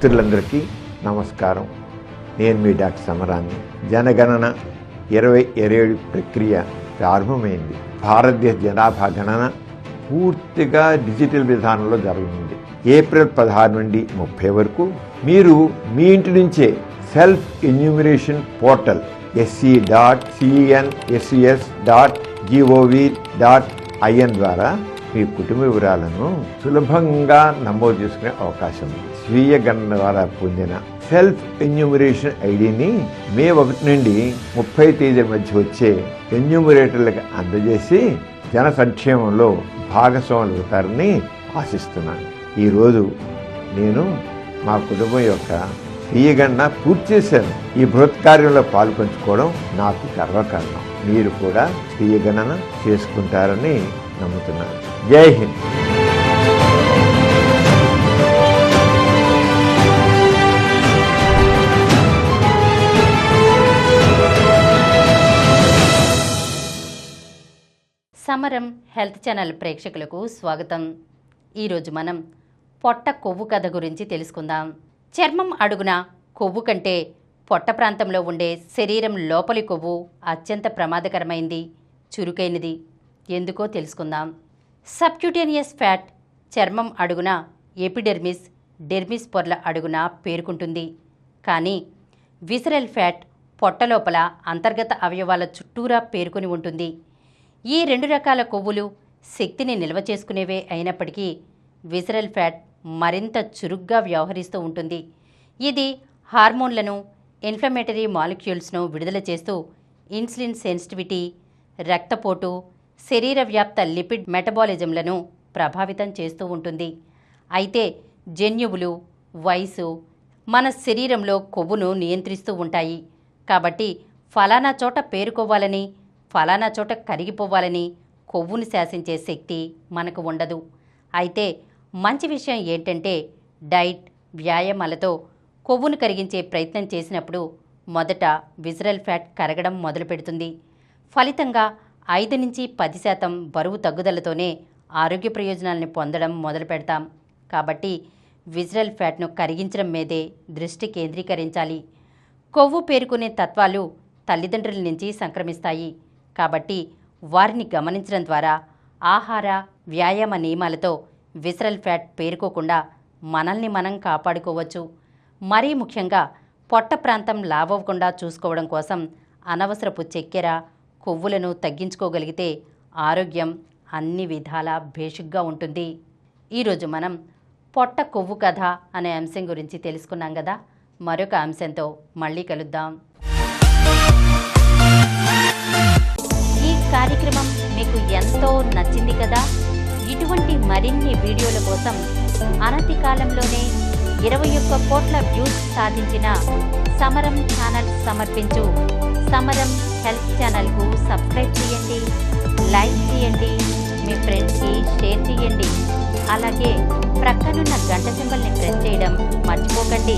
మిత్రులందరికీ నమస్కారం. నేను మీ డాక్టర్ సమరాన్ని. జనగణన 2027 ప్రక్రియ ప్రారంభమైంది. భారతదేశ జనాభా గణన పూర్తిగా డిజిటల్ విధానంలో జరగనుంది. ఏప్రిల్ 16 నుండి 30 వరకు మీరు మీ ఇంటి నుంచే సెల్ఫ్ ఎన్యూమరేషన్ పోర్టల్ sc.census.gov.in ద్వారా మీ కుటుంబ వివరాలను సులభంగా నమోదు చేసుకునే అవకాశం ఉంది. స్వీయ గణన ద్వారా పొందిన సెల్ఫ్ ఎన్యూమరేషన్ ఐడిని మే 1 నుండి 30 తేదీ మధ్య వచ్చే ఎన్యూమరేటర్లకు అందజేసి జన సంక్షేమంలో భాగస్వాములు అవుతారని ఆశిస్తున్నాను. ఈరోజు నేను మా కుటుంబం యొక్క స్వీయ గణన పూర్తి చేశాను. ఈ బృహత్ కార్యంలో పాల్పంచుకోవడం నాకు గర్వకారణం. మీరు కూడా స్వీయ గణన చేసుకుంటారని నమ్ముతున్నాను. జై హింద్. సమరం హెల్త్ ఛానల్ ప్రేక్షకులకు స్వాగతం. ఈరోజు మనం పొట్ట కొవ్వు కథ గురించి తెలుసుకుందాం. చర్మం అడుగున కొవ్వు కంటే పొట్ట ప్రాంతంలో ఉండే శరీరం లోపలి కొవ్వు అత్యంత ప్రమాదకరమైంది, చురుకైనది. ఎందుకో తెలుసుకుందాం. సబ్క్యూటేనియస్ ఫ్యాట్ చర్మం అడుగున ఎపిడెర్మిస్, డెర్మిస్ పొరల అడుగున పేరుకుంటుంది. కానీ విసరల్ ఫ్యాట్ పొట్ట లోపల అంతర్గత అవయవాల చుట్టూరా పేరుకుని ఉంటుంది. ఈ రెండు రకాల కొవ్వులు శక్తిని నిల్వ చేసుకునేవే అయినప్పటికీ విసరల్ ఫ్యాట్ మరింత చురుగ్గా వ్యవహరిస్తూ ఉంటుంది. ఇది హార్మోన్లను, ఇన్ఫ్లమేటరీ మాలిక్యూల్స్ను విడుదల చేస్తూ ఇన్సులిన్ సెన్సిటివిటీ, రక్తపోటు, శరీర వ్యాప్త లిపిడ్ మెటబాలిజంలను ప్రభావితం చేస్తూ ఉంటుంది. అయితే జన్యువులు, వయసు మన శరీరంలో కొవ్వును నియంత్రిస్తూ ఉంటాయి. కాబట్టి ఫలానా చోట పేరుకోవాలని, ఫలానా చోట కరిగిపోవాలని కొవ్వును శాసించే శక్తి మనకు ఉండదు. అయితే మంచి విషయం ఏంటంటే డైట్, వ్యాయామాలతో కొవ్వును కరిగించే ప్రయత్నం చేసినప్పుడు మొదట విసరల్ ఫ్యాట్ కరగడం మొదలుపెడుతుంది. ఫలితంగా 5 నుంచి 10% బరువు తగ్గుదలతోనే ఆరోగ్య ప్రయోజనాలను పొందడం మొదలు పెడతాం. కాబట్టి విసరల్ ఫ్యాట్ను కరిగించడం మీదే దృష్టి కేంద్రీకరించాలి. కొవ్వు పేరుకునే తత్వాలు తల్లిదండ్రుల నుంచి సంక్రమిస్తాయి. కాబట్టి వారిని గమనించడం ద్వారా ఆహార, వ్యాయామ నియమాలతో విసరల్ ఫ్యాట్ పేరుకోకుండా మనల్ని మనం కాపాడుకోవచ్చు. మరీ ముఖ్యంగా పొట్ట ప్రాంతం లావవ్వకుండా చూసుకోవడం కోసం అనవసరపు చక్కెర, కొవ్వులను తగ్గించుకోగలిగితే ఆరోగ్యం అన్ని విధాలా భేషుగ్గా ఉంటుంది. ఈరోజు మనం పొట్ట కొవ్వు కథ అనే అంశం గురించి తెలుసుకున్నాం కదా. మరొక అంశంతో మళ్ళీ కలుద్దాం. ఈ కార్యక్రమం మీకు ఎంతో నచ్చింది కదా. ఇటువంటి మరిన్ని వీడియోల కోసం అనతి కాలంలోనే 21 కోట్ల వ్యూస్ సాధించిన సమరం ఛానల్ సమర్పించు సమరం హెల్త్ ఛానల్కు సబ్స్క్రైబ్ చేయండి, లైక్ చేయండి, మీ ఫ్రెండ్స్కి షేర్ చేయండి. అలాగే ప్రక్కనున్న గంట సింబల్ని ప్రెస్ చేయడం మర్చిపోకండి.